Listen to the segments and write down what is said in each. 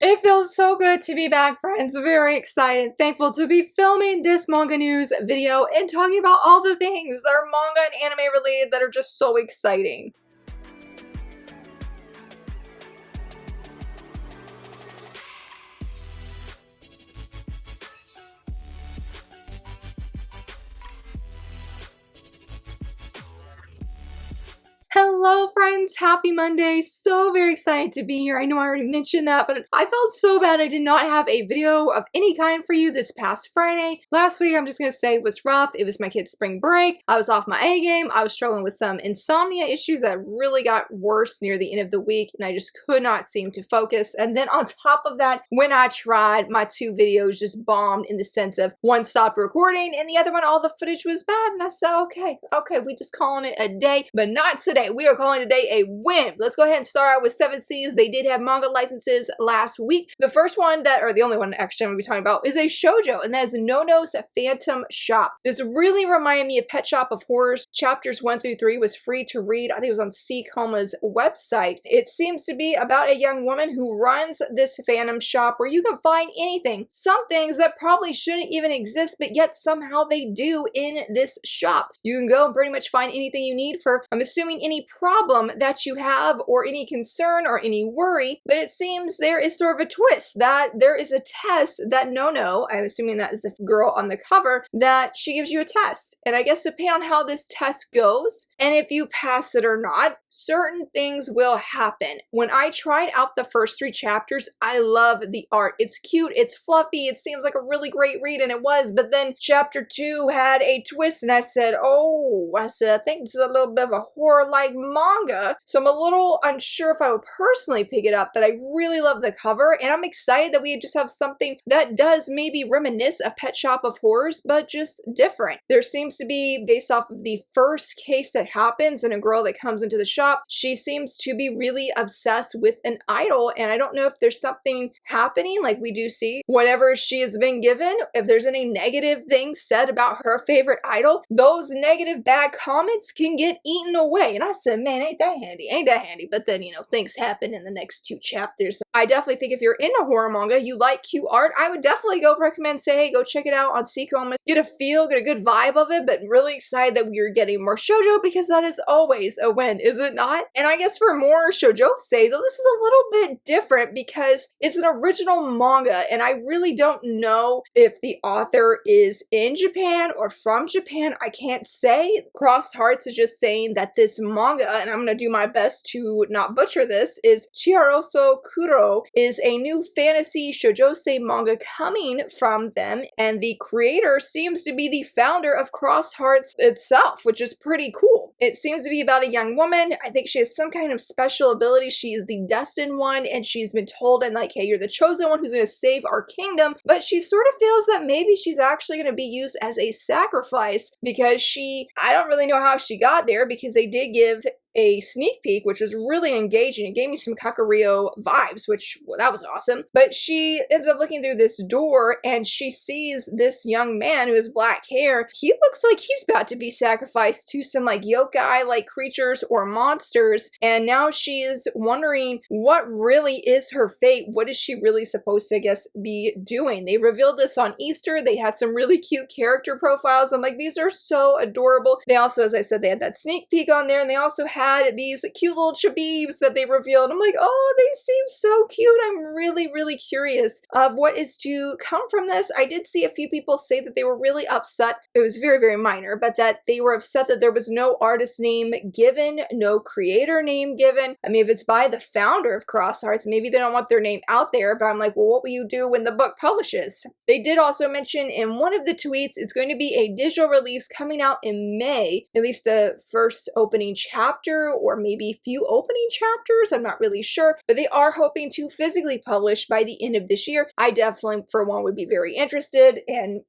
It feels so good to be back, friends. Very excited, thankful to be filming this manga news video and talking about all the things that are manga and anime related that are just so exciting. Hello friends, happy Monday. So very excited to be here. I know I already mentioned that, but I felt so bad I did not have a video of any kind for you this past Friday. Last week, I'm just gonna say, was rough. It was my kid's spring break. I was off my A game. I was struggling with some insomnia issues that really got worse near the end of the week, and I just could not seem to focus. And then on top of that, when I tried, my two videos just bombed in the sense of one stopped recording and the other one, all the footage was bad. And I said, okay, we just calling it a day, but not today. We are calling today a win. Let's go ahead and start out with 7 Seas. They did have manga licenses last week. The first one or the only one actually I'm going to be talking about is a shoujo, and that is Nono's Phantom Shop. This really reminded me of Pet Shop of Horrors. Chapters 1 through 3 was free to read. I think it was on Seikoma's website. It seems to be about a young woman who runs this Phantom Shop where you can find anything. Some things that probably shouldn't even exist, but yet somehow they do in this shop. You can go and pretty much find anything you need for, I'm assuming, any problem that you have or any concern or any worry, but it seems there is sort of a twist that there is a test that Nono, I'm assuming that is the girl on the cover, that she gives you a test. And I guess depending on how this test goes and if you pass it or not, certain things will happen. When I tried out the first 3 chapters, I love the art. It's cute, it's fluffy, it seems like a really great read, and it was, but then chapter 2 had a twist and I said, I think this is a little bit of a horror-like manga, so I'm a little unsure if I would personally pick it up, but I really love the cover, and I'm excited that we just have something that does maybe reminisce a Pet Shop of Horrors, but just different. There seems to be, based off of the first case that happens and a girl that comes into the shop, she seems to be really obsessed with an idol, and I don't know if there's something happening like we do see whenever she has been given, if there's any negative things said about her favorite idol, those negative bad comments can get eaten away. And I said, man, ain't that handy. But then, things happen in the next 2 chapters. I definitely think if you're into horror manga, you like cute art, I would definitely recommend, hey, go check it out on Seikoma. Get a good vibe of it, but really excited that we are getting more shoujo because that is always a win, is it not? And I guess for more shoujo, say, though, this is a little bit different because it's an original manga, and I really don't know if the author is in Japan or from Japan. I can't say. Crossed Hearts is just saying that this manga, and I'm going to do my best to not butcher this, is Chiharoso Kuro, is a new fantasy shoujosei manga coming from them, and the creator seems to be the founder of Crossed Hearts itself, which is pretty cool. It seems to be about a young woman. I think she has some kind of special ability. She is the destined one, and she's been told, and like, hey, you're the chosen one who's going to save our kingdom, but she sort of feels that maybe she's actually going to be used as a sacrifice because I don't really know how she got there because they did give a sneak peek, which was really engaging. It gave me some Kakario vibes, which, well, that was awesome. But she ends up looking through this door and she sees this young man who has black hair. He looks like he's about to be sacrificed to some like yokai-like creatures or monsters. And now she is wondering what really is her fate. What is she really supposed to, I guess, be doing? They revealed this on Easter. They had some really cute character profiles. I'm like, these are so adorable. They also, as I said, they had that sneak peek on there, and they also had these cute little chabibs that they revealed. I'm like, oh, they seem so cute. I'm really curious of what is to come from this. I did see a few people say that they were really upset. It was very minor, but that they were upset that there was no artist name given, no creator name given. I mean, if it's by the founder of Crossed Hearts, maybe they don't want their name out there, but I'm like, well, what will you do when the book publishes? They did also mention in one of the tweets, it's going to be a digital release coming out in May, at least the first opening chapter, or maybe a few opening chapters, I'm not really sure, but they are hoping to physically publish by the end of this year. I definitely, for one, would be very interested, and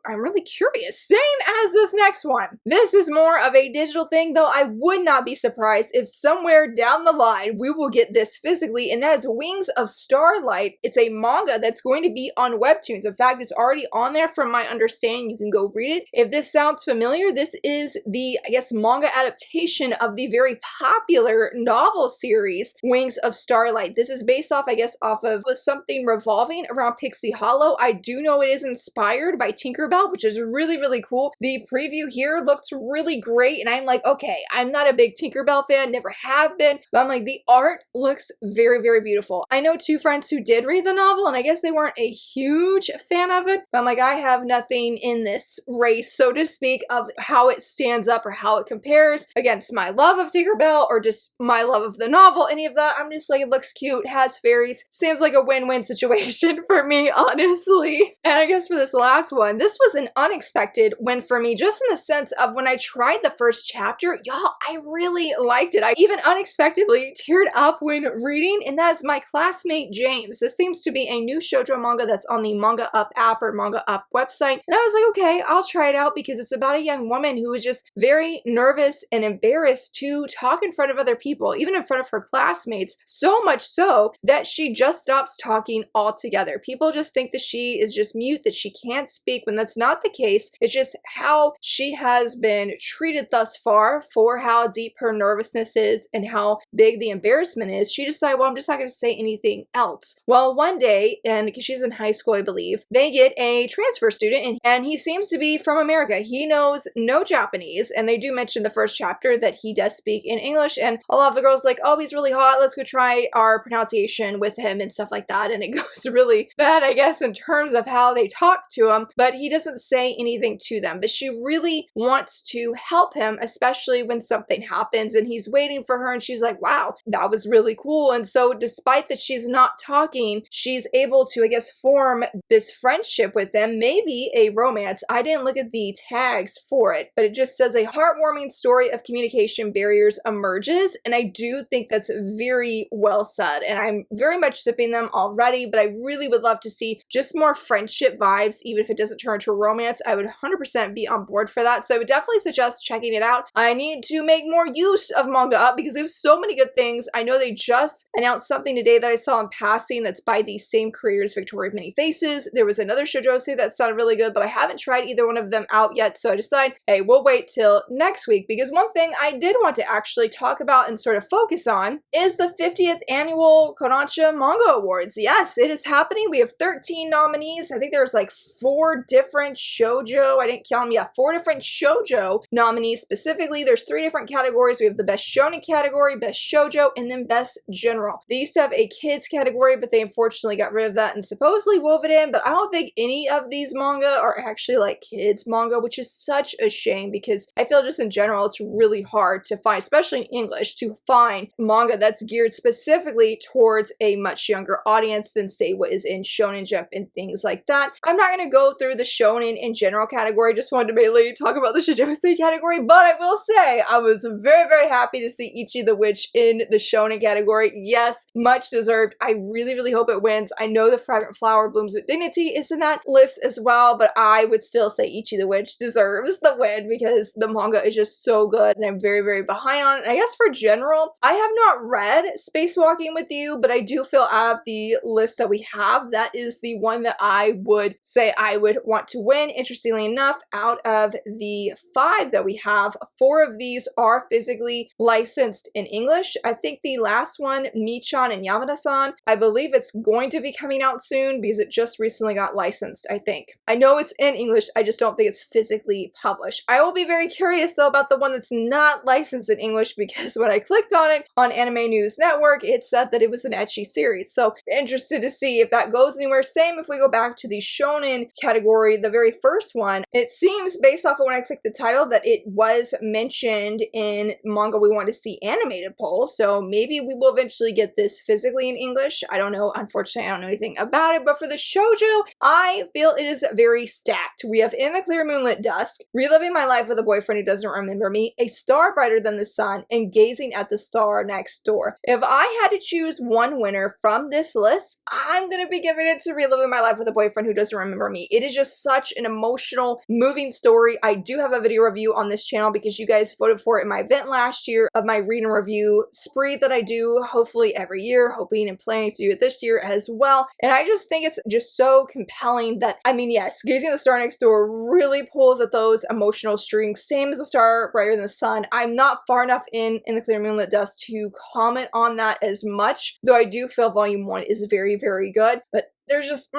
I'm really curious. Same as this next one. This is more of a digital thing, though I would not be surprised if somewhere down the line we will get this physically, and that is Wings of Starlight. It's a manga that's going to be on Webtoons. In fact, it's already on there from my understanding. You can go read it. If this sounds familiar, this is the, I guess, manga adaptation of the very very popular novel series, Wings of Starlight. This is based off, I guess, off of something revolving around Pixie Hollow. I do know it is inspired by Tinkerbell, which is really, really cool. The preview here looks really great, and I'm like, okay, I'm not a big Tinkerbell fan, never have been, but I'm like, the art looks very, very beautiful. I know two friends who did read the novel, and I guess they weren't a huge fan of it, but I'm like, I have nothing in this race, so to speak, of how it stands up or how it compares against my love of Tinkerbell or just my love of the novel, any of that. I'm just like, it looks cute, has fairies, seems like a win-win situation for me, honestly. And I guess for this last one, this was an unexpected win for me, just in the sense of when I tried the first chapter, y'all, I really liked it. I even unexpectedly teared up when reading, and that is My Classmate James. This seems to be a new shoujo manga that's on the Manga Up app or Manga Up website, and I was like, okay, I'll try it out because it's about a young woman who is just very nervous and embarrassed to talk in front of other people, even in front of her classmates, so much so that she just stops talking altogether. People just think that she is just mute, that she can't speak, when that's not the case. It's just how she has been treated thus far for how deep her nervousness is and how big the embarrassment is. She decided, well, I'm just not going to say anything else. Well, one day, and because she's in high school, I believe, they get a transfer student, and he seems to be from America. He knows no Japanese, and they do mention the first chapter that he does speak in English, and a lot of the girls like, oh, he's really hot, let's go try our pronunciation with him and stuff like that, and it goes really bad, I guess, in terms of how they talk to him, but he doesn't say anything to them. But she really wants to help him, especially when something happens and he's waiting for her, and she's like, wow, that was really cool. And so despite that she's not talking, she's able to, I guess, form this friendship with them, maybe a romance. I didn't look at the tags for it, but it just says a heartwarming story of communication barriers emerges, and I do think that's very well said, and I'm very much sipping them already, but I really would love to see just more friendship vibes. Even if it doesn't turn into a romance, I would 100% be on board for that, so I would definitely suggest checking it out. I need to make more use of Manga Up because they have so many good things. I know they just announced something today that I saw in passing that's by the same creators, Victoria of Many Faces. There was another shoujo that sounded really good, but I haven't tried either one of them out yet, so I decided, hey, we'll wait till next week, because one thing I did want to actually talk about and sort of focus on is the 50th annual Kodansha Manga Awards. Yes, it is happening. We have 13 nominees. I think there's like 4 different shoujo, I didn't count them, yeah, 4 different shoujo nominees specifically. There's 3 different categories. We have the best shonen category, best shoujo, and then best general. They used to have a kids category, but they unfortunately got rid of that and supposedly wove it in, but I don't think any of these manga are actually like kids manga, which is such a shame because I feel just in general it's really hard to find, especially in English, to find manga that's geared specifically towards a much younger audience than say what is in Shonen Jump and things like that. I'm not going to go through the shonen in general category, just wanted to mainly talk about the shoujo category, but I will say I was very, very happy to see Ichi the Witch in the shonen category. Yes, much deserved. I really, really hope it wins. I know the Fragrant Flower Blooms with Dignity is in that list as well, but I would still say Ichi the Witch deserves the win because the manga is just so good and I'm very, very behind on it. And I guess for general, I have not read Spacewalking with You, but I do feel out of the list that we have, that is the one that I would say I would want to win. Interestingly enough, out of the 5 that we have, 4 of these are physically licensed in English. I think the last one, Michan and Yamada-san, I believe it's going to be coming out soon because it just recently got licensed, I think. I know it's in English, I just don't think it's physically published. I will be very curious though about the one that's not licensed in English because when I clicked on it on Anime News Network, it said that it was an ecchi series. So interested to see if that goes anywhere. Same if we go back to the shonen category, the very first one, it seems based off of when I clicked the title that it was mentioned in Manga We Want to See Animated poll. So maybe we will eventually get this physically in English. I don't know. Unfortunately, I don't know anything about it. But for the shoujo, I feel it is very stacked. We have In the Clear Moonlit Dusk, Reliving My Life with a Boyfriend Who Doesn't Remember Me, A Star Brighter Than the Sun, and Gazing at the Star Next Door. If I had to choose one winner from this list, I'm going to be giving it to Reliving My Life with a Boyfriend Who Doesn't Remember Me. It is just such an emotional, moving story. I do have a video review on this channel because you guys voted for it in my event last year of my read and review spree that I do hopefully every year, hoping and planning to do it this year as well. And I just think it's just so compelling that, I mean, yes, Gazing at the Star Next Door really pulls at those emotional strings, same as A Star Brighter Than the Sun. I'm not far enough in the Clear Moonlit Dust to comment on that as much, though I do feel volume 1 is very, very good, but there's just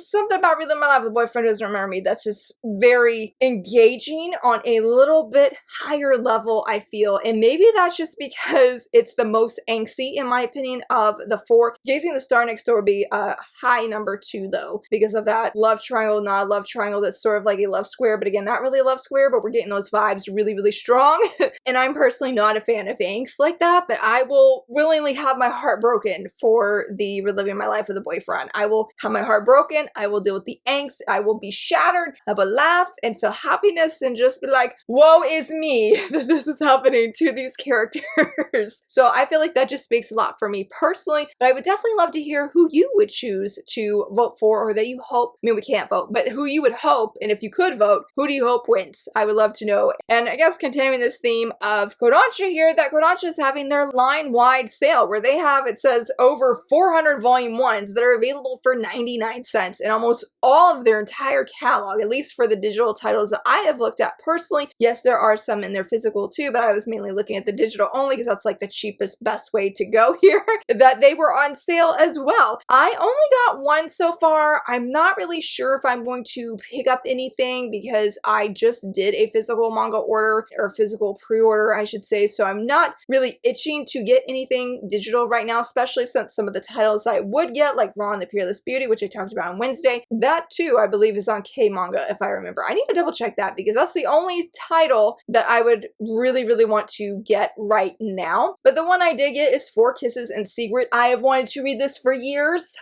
something about Reliving My Life with a Boyfriend Who Doesn't Remember Me that's just very engaging on a little bit higher level, I feel. And maybe that's just because it's the most angsty, in my opinion, of the 4. Gazing the Star Next Door would be a high number 2, though, because of that love triangle, not a love triangle that's sort of like a love square, but again, not really a love square, but we're getting those vibes really, really strong. And I'm personally not a fan of angst like that, but I will willingly have my heart broken for the Reliving My Life with a Boyfriend. I will have my heart broken, I will deal with the angst, I will be shattered, I will laugh and feel happiness and just be like, woe is me that this is happening to these characters. So I feel like that just speaks a lot for me personally, but I would definitely love to hear who you would choose to vote for, or that you hope, I mean, we can't vote, but who you would hope, and if you could vote, who do you hope wins? I would love to know. And I guess continuing this theme of Kodansha here, that Kodansha is having their line-wide sale where they have, it says, over 400 volume 1s that are available for 99 cents, and almost all of their entire catalog, at least for the digital titles that I have looked at personally. Yes, there are some in their physical too, but I was mainly looking at the digital only because that's like the cheapest, best way to go here, that they were on sale as well. I only got one so far. I'm not really sure if I'm going to pick up anything because I just did a physical manga order, or physical pre-order, I should say, so I'm not really itching to get anything digital right now, especially since some of the titles I would get, like Raw and the Peerless Beauty, which I talked about on Wednesday, that too, I believe, is on K Manga, if I remember. I need to double check that because that's the only title that I would really, really want to get right now. But the one I did get is 4 Kisses in Secret. I have wanted to read this for years,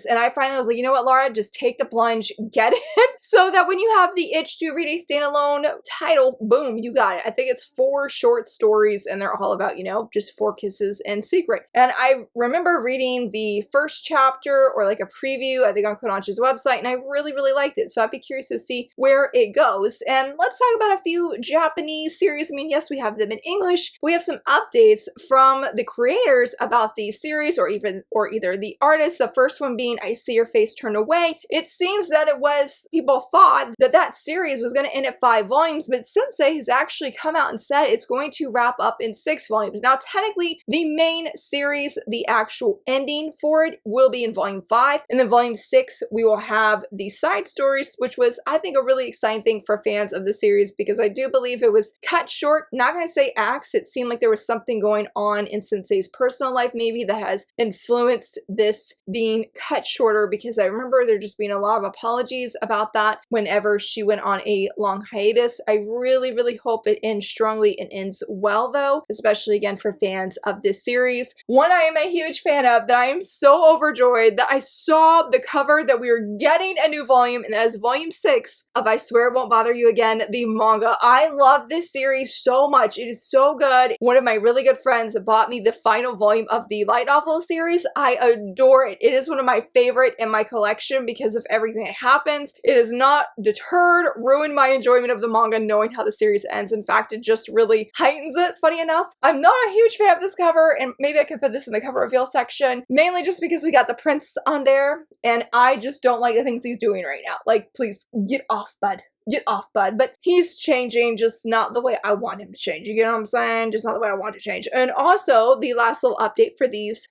and I finally was like, you know what, Laura, just take the plunge, get it, so that when you have the itch to read a standalone title, boom, you got it. I think it's 4 short stories, and they're all about, you know, just 4 kisses in secret. And I remember reading the first chapter, or like a preview, I think on Kodansha's website, and I really, really liked it. So I'd be curious to see where it goes. And let's talk about a few Japanese series. I mean, yes, we have them in English. We have some updates from the creators about the series, or either the artists. The first one being I See Your Face Turn Away. It seems that it was, people thought that series was going to end at 5 volumes, but Sensei has actually come out and said it's going to wrap up in 6 volumes. Now, technically, the main series, the actual ending for it, will be in volume 5, and then volume 6, we will have the side stories, which was, I think, a really exciting thing for fans of the series, because I do believe it was cut short. Not going to say axed. It seemed like there was something going on in Sensei's personal life, maybe, that has influenced this being cut shorter, because I remember there just being a lot of apologies about that whenever she went on a long hiatus. I really, really hope it ends strongly and ends well, though, especially again for fans of this series. One I am a huge fan of, that I am so overjoyed that I saw the cover that we were getting a new volume, and that is volume 6 of I Swear It Won't Bother You Again, the manga. I love this series so much. It is so good. One of my really good friends bought me the final volume of the light novel series. I adore it. It is one of my favorite in my collection because of everything that happens. It has not deterred, ruined my enjoyment of the manga knowing how the series ends. In fact, it just really heightens it, funny enough. I'm not a huge fan of this cover, and maybe I could put this in the cover reveal section, mainly just because we got the prince on there, and I just don't like the things he's doing right now. Like, please, get off, bud. Get off, bud. But he's changing, just not the way I want him to change. You get what I'm saying? Just not the way I want to change. And also, the last little update for these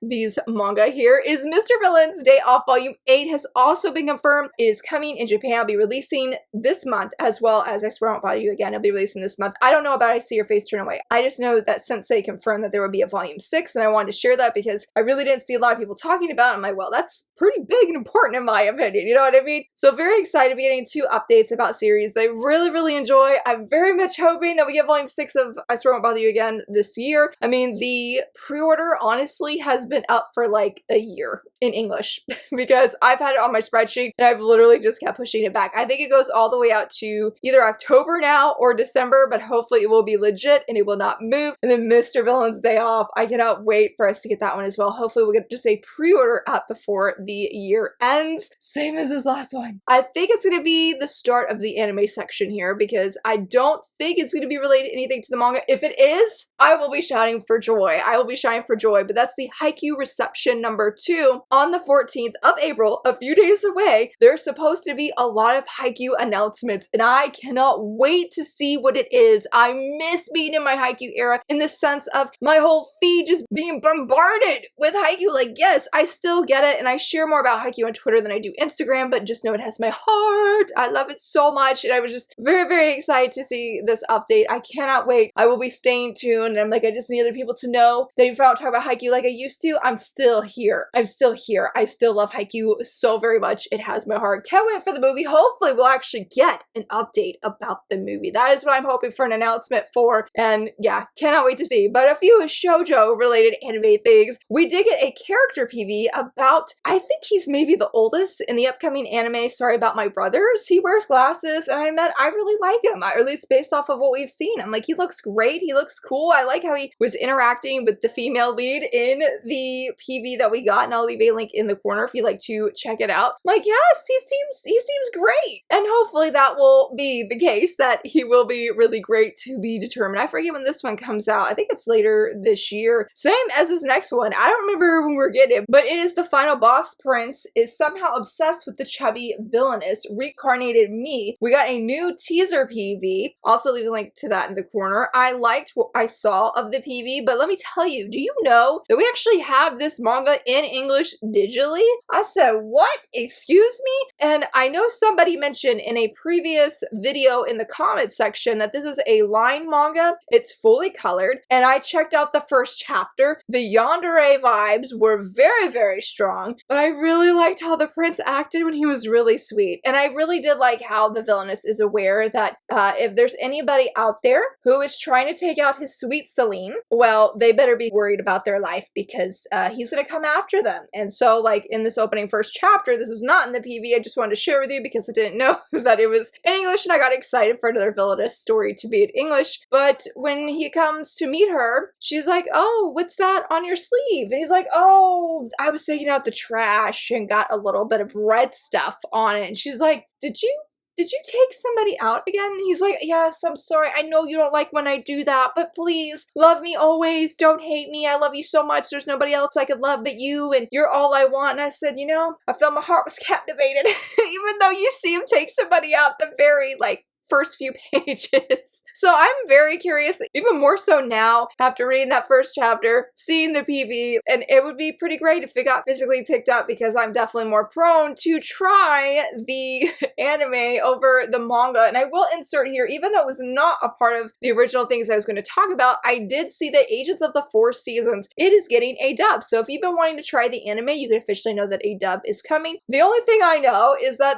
manga here is Mr. Villain's Day Off Volume 8 has also been confirmed. It is coming in Japan. I'll be releasing this month, as well as I Swear I Won't Bother You Again. I'll be releasing this month. I don't know about I See Your Face Turn Away. I just know that Sensei confirmed that there would be a Volume 6, and I wanted to share that because I really didn't see a lot of people talking about it. I'm like, well, that's pretty big and important in my opinion. You know what I mean? So very excited to be getting 2 updates about series that I really, really enjoy. I'm very much hoping that we get volume 6 of I Swear I Won't Bother You Again this year. I mean, the pre-order honestly has been up for like a year in English because I've had it on my spreadsheet and I've literally just kept pushing it back. I think it goes all the way out to either October now or December, but hopefully it will be legit and it will not move. And then Mr. Villain's Day Off, I cannot wait for us to get that one as well. Hopefully we'll get just a pre-order up before the year ends. Same as this last one. I think it's going to be the start of the anime anime section here because I don't think it's going to be related anything to the manga. If it is, I will be shouting for joy. I will be shouting for joy, but that's the Haikyuu reception number 2 on the 14th of April, a few days away. There's supposed to be a lot of Haikyuu announcements, and I cannot wait to see what it is. I miss being in my Haikyuu era in the sense of my whole feed just being bombarded with Haikyuu. Like, yes, I still get it, and I share more about Haikyuu on Twitter than I do Instagram, but just know it has my heart. I love it so much, and I was just very, very excited to see this update. I cannot wait. I will be staying tuned, and I'm like, I just need other people to know that if I don't talk about Haikyuu like I used to, I'm still here. I'm still here. I still love Haikyuu so very much. It has my heart. Can't wait for the movie. Hopefully, we'll actually get an update about the movie. That is what I'm hoping for an announcement for, and yeah, cannot wait to see. But a few shoujo related anime things. We did get a character PV about, I think he's maybe the oldest in the upcoming anime, Sorry About My Brothers. He wears glasses, and I really like him, or at least based off of what we've seen. I'm like, he looks great. He looks cool. I like how he was interacting with the female lead in the PV that we got, and I'll leave a link in the corner if you'd like to check it out. I'm like, yes, he seems great. And hopefully that will be the case, that he will be really great to be determined. I forget when this one comes out. I think it's later this year. Same as this next one. I don't remember when we're getting it, but it is the final boss. Prince is somehow obsessed with the chubby villainous reincarnated me. We got a new teaser PV. Also leave a link to that in the corner. I liked what I saw of the PV, but let me tell you, do you know that we actually have this manga in English digitally? I said, what? Excuse me? And I know somebody mentioned in a previous video in the comments section that this is a line manga. It's fully colored, and I checked out the first chapter. The yandere vibes were very, very strong, but I really liked how the prince acted when he was really sweet. And I really did like how the villainess is aware that if there's anybody out there who is trying to take out his sweet Celine, well, they better be worried about their life because he's gonna come after them. And so, like, in this opening first chapter, this was not in the PV. I just wanted to share with you because I didn't know that it was in English, and I got excited for another villainous story to be in English. But when he comes to meet her, she's like, oh, what's that on your sleeve? And he's like, oh, I was taking out the trash and got a little bit of red stuff on it. And she's like, did you take somebody out again? And he's like, yes, I'm sorry. I know you don't like when I do that, but please love me always. Don't hate me. I love you so much. There's nobody else I could love but you, and you're all I want. And I said, you know, I felt my heart was captivated. Even though you see him take somebody out the very, like, first few pages. So I'm very curious, even more so now after reading that first chapter, seeing the PV, and it would be pretty great if it got physically picked up because I'm definitely more prone to try the anime over the manga. And I will insert here, even though it was not a part of the original things I was going to talk about, I did see that Agents of the Four Seasons, it is getting a dub. So if you've been wanting to try the anime, you can officially know that a dub is coming. The only thing I know is that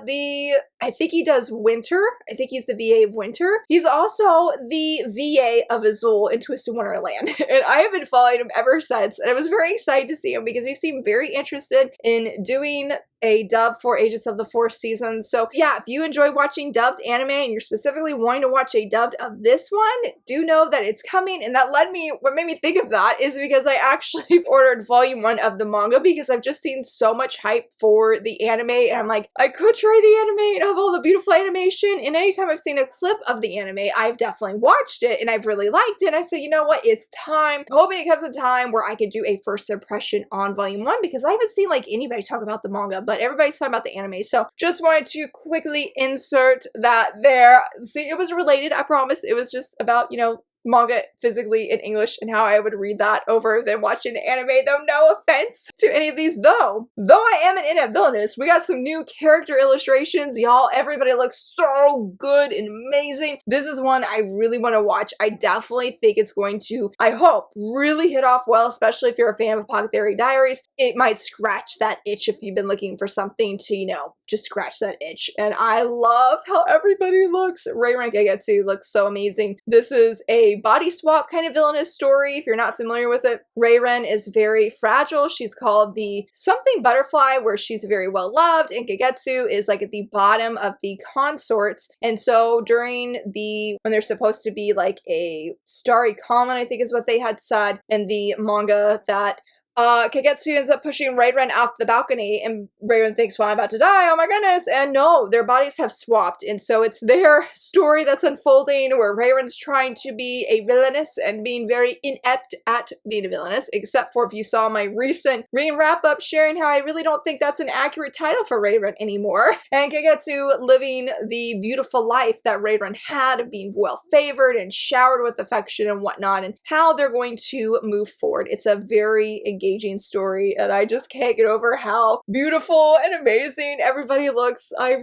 I think he does Winter. I think he's the VA of Winter. He's also the VA of Azul in Twisted Wonderland. And I have been following him ever since. And I was very excited to see him because he seemed very interested in doing a dub for Agents of the Four Seasons. So yeah, if you enjoy watching dubbed anime and you're specifically wanting to watch a dubbed of this one, do know that it's coming. And what made me think of that is because I actually ordered volume 1 of the manga because I've just seen so much hype for the anime, and I'm like, I could try the anime and have all the beautiful animation. And anytime I've seen a clip of the anime, I've definitely watched it and I've really liked it. And I said, you know what, it's time. I'm hoping it comes a time where I could do a first impression on volume 1 because I haven't seen like anybody talk about the manga, but everybody's talking about the anime. So just wanted to quickly insert that there. See, it was related, I promise. It was just about, you know, manga physically in English and how I would read that over than watching the anime, though no offense to any of these. Though I am an in-app villainous, we got some new character illustrations, y'all. Everybody looks so good and amazing. This is one I really want to watch. I definitely think it's going to, I hope, really hit off well, especially if you're a fan of Pocket Theory Diaries. It might scratch that itch if you've been looking for something to, you know, just scratch that itch. And I love how everybody looks. Reiren Gegetsu looks so amazing. This is a body swap kind of villainous story. If you're not familiar with it, Reiren is very fragile. She's called the something butterfly, where she's very well loved, and Gegetsu is like at the bottom of the consorts. And so during when there's supposed to be like a starry comet, I think is what they had said in the manga, that Kagetsu ends up pushing Reiren off the balcony, and Reiren thinks, well, I'm about to die, oh my goodness, and no, their bodies have swapped, and so it's their story that's unfolding, where Reiren's trying to be a villainess and being very inept at being a villainess, except for if you saw my recent reading wrap-up sharing how I really don't think that's an accurate title for Reiren anymore, and Kagetsu living the beautiful life that Reiren had, being well-favored and showered with affection and whatnot, and how they're going to move forward. It's a very engaging story, and I just can't get over how beautiful and amazing everybody looks. I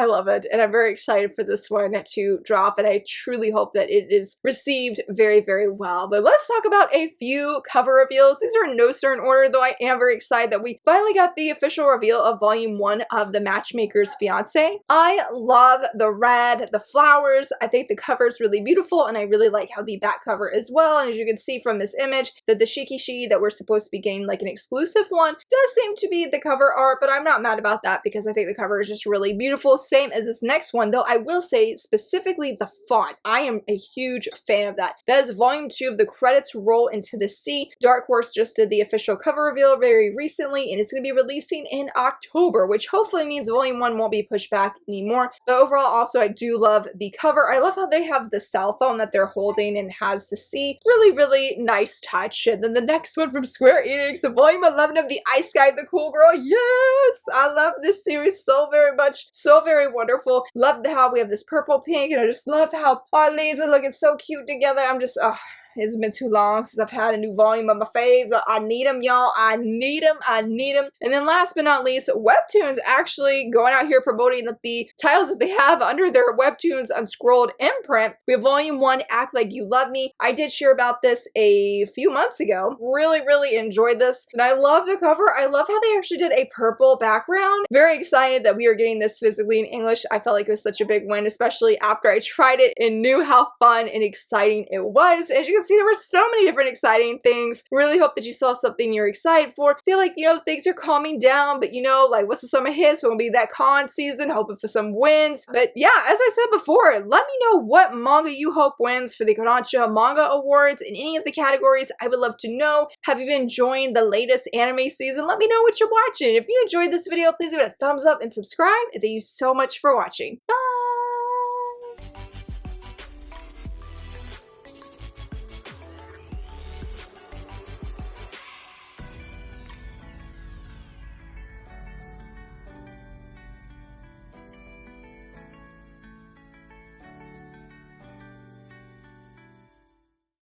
love it, and I'm very excited for this one to drop, and I truly hope that it is received very, very well. But let's talk about a few cover reveals. These are in no certain order, though I am very excited that we finally got the official reveal of Volume 1 of The Matchmaker's Fiancé. I love the red, the flowers. I think the cover is really beautiful, and I really like how the back cover as well. And as you can see from this image, that the Shikishi that we're supposed to be getting like an exclusive one does seem to be the cover art, but I'm not mad about that because I think the cover is just really beautiful. Same as this next one, though I will say specifically the font. I am a huge fan of that. That is Volume 2 of The Credits Roll into the Sea. Dark Horse just did the official cover reveal very recently, and it's going to be releasing in October, which hopefully means Volume 1 won't be pushed back anymore. But overall, also, I do love the cover. I love how they have the cell phone that they're holding and has the sea. Really, really nice touch. And then the next one from Square Enix, Volume 11 of The Ice Guy, the Cool Girl. Yes! I love this series so very much. So very wonderful. Love how we have this purple pink, and I just love how our leads are looking so cute together. I'm just, it's been too long since I've had a new volume of my faves. I need them, y'all. I need them. I need them. And then last but not least, Webtoons actually going out here promoting the titles that they have under their Webtoons Unscrolled imprint. We have Volume 1, Act Like You Love Me. I did share about this a few months ago. Really, really enjoyed this. And I love the cover. I love how they actually did a purple background. Very excited that we are getting this physically in English. I felt like it was such a big win, especially after I tried it and knew how fun and exciting it was. As you can see, there were so many different exciting things. Really hope that you saw something you're excited for. Feel like, you know, things are calming down, but you know, like what's the summer hits? Won't be that con season, hoping for some wins. But yeah, as I said before, let me know what manga you hope wins for the Kodansha Manga Awards in any of the categories. I would love to know. Have you been enjoying the latest anime season? Let me know what you're watching. If you enjoyed this video, please give it a thumbs up and subscribe. And thank you so much for watching. Bye!